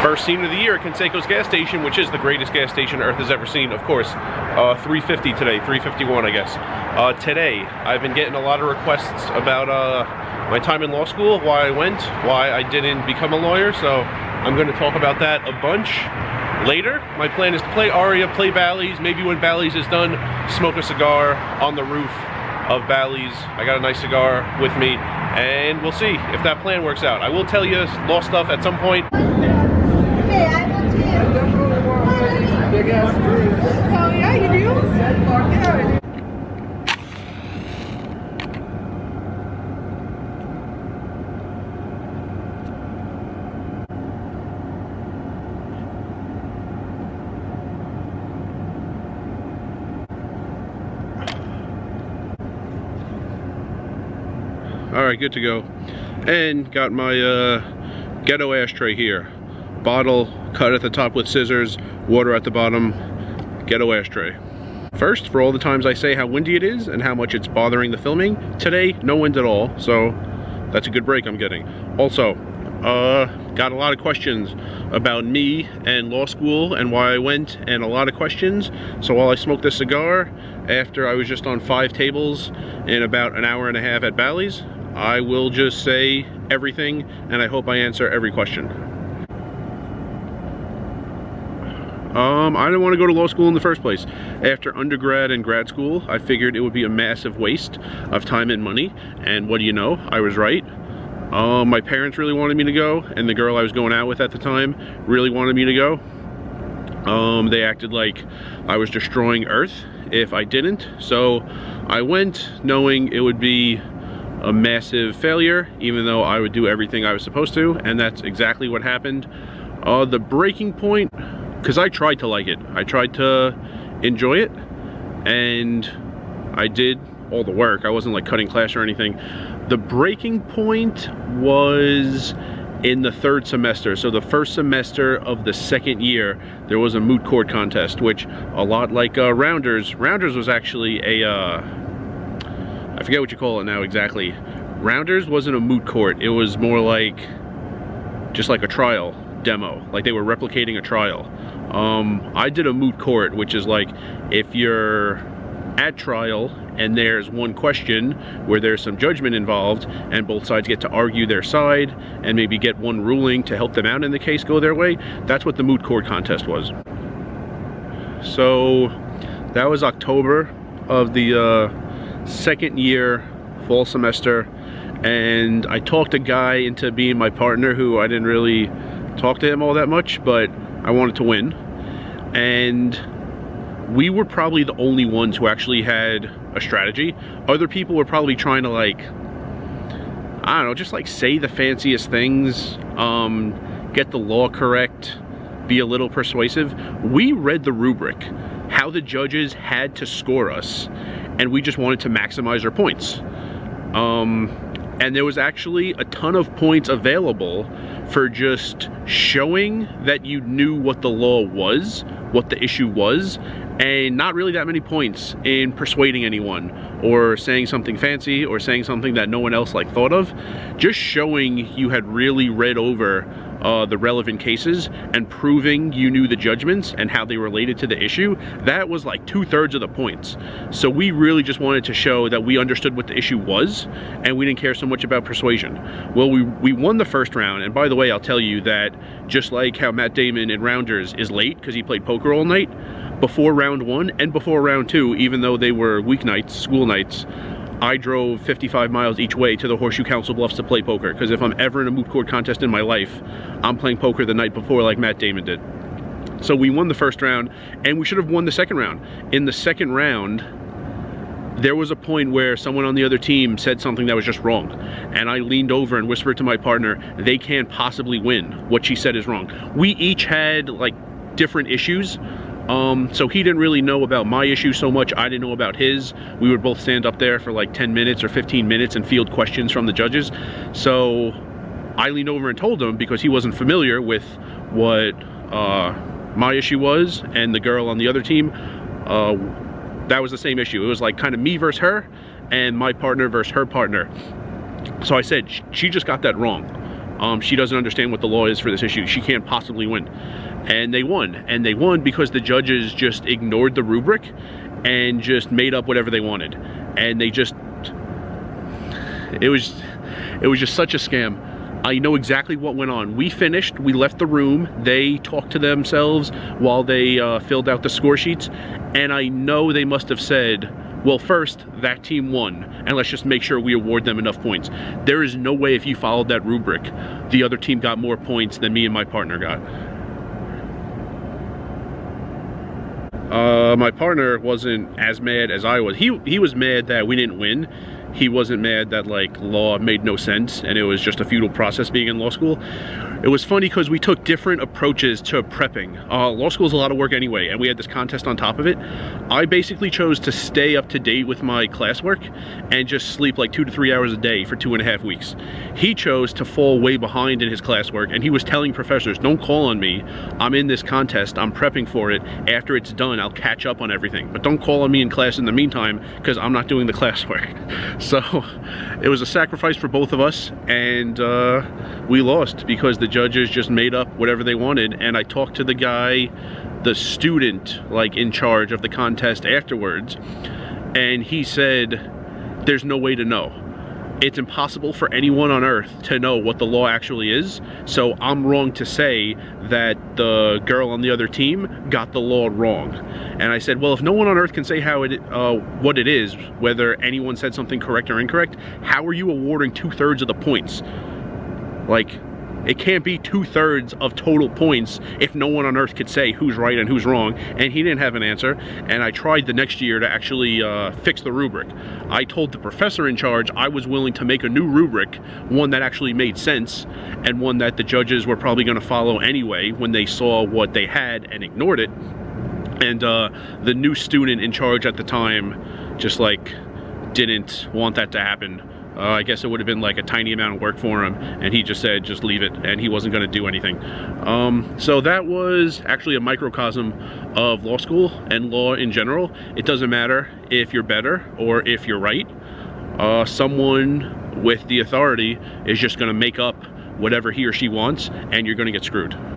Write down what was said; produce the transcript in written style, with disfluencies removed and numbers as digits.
First scene of the year at Conseco's gas station, which is the greatest gas station Earth has ever seen, of course. 350 today, 351 I guess. Today, I've been getting a lot of requests about my time in law school, why I went, why I didn't become a lawyer, so I'm going to talk about that a bunch later. My plan is to play Aria, play Bally's, maybe when Bally's is done, smoke a cigar on the roof of Bally's. I got a nice cigar with me, and we'll see if that plan works out. I will tell you law stuff at some point. Hey, I will too. I definitely want one of these big ass dreams. Oh yeah, you do? Yeah. Alright, good to go. And got my ghetto ashtray here. Bottle cut at the top with scissors, water at the bottom, ghetto ashtray. First, for all the times I say how windy it is and how much it's bothering the filming, today, no wind at all, so that's a good break I'm getting. Also, got a lot of questions about me and law school and why I went, and a lot of questions. So while I smoked this cigar, after I was just on 5 tables in about an hour and a half at Bally's, I will just say everything, and I hope I answer every question. I didn't want to go to law school in the first place. After undergrad and grad school, I figured it would be a massive waste of time and money, and what do you know, I was right. My parents really wanted me to go, and the girl I was going out with at the time really wanted me to go. They acted like I was destroying Earth if I didn't, so I went knowing it would be a massive failure, even though I would do everything I was supposed to, and that's exactly what happened. The breaking point, because I tried to like it, I tried to enjoy it, and I did all the work. I wasn't like cutting class or anything. The breaking point was in the 3rd semester. So the 1st semester of the 2nd year, there was a moot court contest, which a lot like Rounders was actually a, I forget what you call it now exactly. Rounders wasn't a moot court, it was more like, just like a trial demo, like they were replicating a trial. I did a moot court, which is like if you're at trial and there's one question where there's some judgment involved and both sides get to argue their side and maybe get one ruling to help them out in the case go their way. That's what the moot court contest was. So that was October of the 2nd year fall semester, and I talked a guy into being my partner who I didn't really talk to him all that much, but I wanted to win. And we were probably the only ones who actually had a strategy. Other people were probably trying to, like, I don't know, just like say the fanciest things, get the law correct, be a little persuasive. We read the rubric, how the judges had to score us, and we just wanted to maximize our points. And there was actually a ton of points available for just showing that you knew what the law was, what the issue was, and not really that many points in persuading anyone or saying something fancy or saying something that no one else like thought of. Just showing you had really read over the relevant cases and proving you knew the judgments and how they related to the issue, that was like 2/3 of the points. So we really just wanted to show that we understood what the issue was and we didn't care so much about persuasion. Well, we won the 1st round, and by the way, I'll tell you that just like how Matt Damon in Rounders is late because he played poker all night, before round 1 and before round 2, even though they were weeknights, school nights, I drove 55 miles each way to the Horseshoe Council Bluffs to play poker, because if I'm ever in a moot court contest in my life, I'm playing poker the night before like Matt Damon did. So we won the 1st round, and we should have won the 2nd round. In the 2nd round, there was a point where someone on the other team said something that was just wrong, and I leaned over and whispered to my partner, they can't possibly win, what she said is wrong. We each had like different issues. So he didn't really know about my issue so much, I didn't know about his. We would both stand up there for like 10 minutes or 15 minutes and field questions from the judges. So I leaned over and told him, because he wasn't familiar with what my issue was, and the girl on the other team, that was the same issue. It was like kind of me versus her, and my partner versus her partner. So I said, she just got that wrong. She doesn't understand what the law is for this issue. She can't possibly win. And they won. And they won because the judges just ignored the rubric and just made up whatever they wanted. And they just, it was just such a scam. I know exactly what went on. We finished, we left the room, they talked to themselves while they filled out the score sheets, and I know they must have said, well, first, that team won, and let's just make sure we award them enough points. There is no way, if you followed that rubric, the other team got more points than me and my partner got. My partner wasn't as mad as I was. He was mad that we didn't win. He wasn't mad that, like, law made no sense and it was just a futile process being in law school. It was funny because we took different approaches to prepping. Law school is a lot of work anyway, and we had this contest on top of it. I basically chose to stay up to date with my classwork and just sleep like 2 to 3 hours a day for 2.5 weeks. He chose to fall way behind in his classwork, and he was telling professors, don't call on me. I'm in this contest, I'm prepping for it. After it's done, I'll catch up on everything. But don't call on me in class in the meantime because I'm not doing the classwork. So it was a sacrifice for both of us, and we lost because the judges just made up whatever they wanted. And I talked to the guy, the student, like, in charge of the contest afterwards, and he said there's no way to know. It's impossible for anyone on earth to know what the law actually is, so I'm wrong to say that the girl on the other team got the law wrong. And I said, well, if no one on earth can say how what it is, whether anyone said something correct or incorrect, how are you awarding 2/3 of the points? Like, it can't be 2/3 of total points if no one on earth could say who's right and who's wrong. And he didn't have an answer. And I tried the next year to actually fix the rubric. I told the professor in charge I was willing to make a new rubric, one that actually made sense, and one that the judges were probably going to follow anyway when they saw what they had and ignored it. And the new student in charge at the time just, like, didn't want that to happen. I guess it would have been like a tiny amount of work for him, and he just said just leave it, and he wasn't going to do anything. So that was actually a microcosm of law school and law in general. It doesn't matter if you're better or if you're right. Someone with the authority is just going to make up whatever he or she wants, and you're going to get screwed.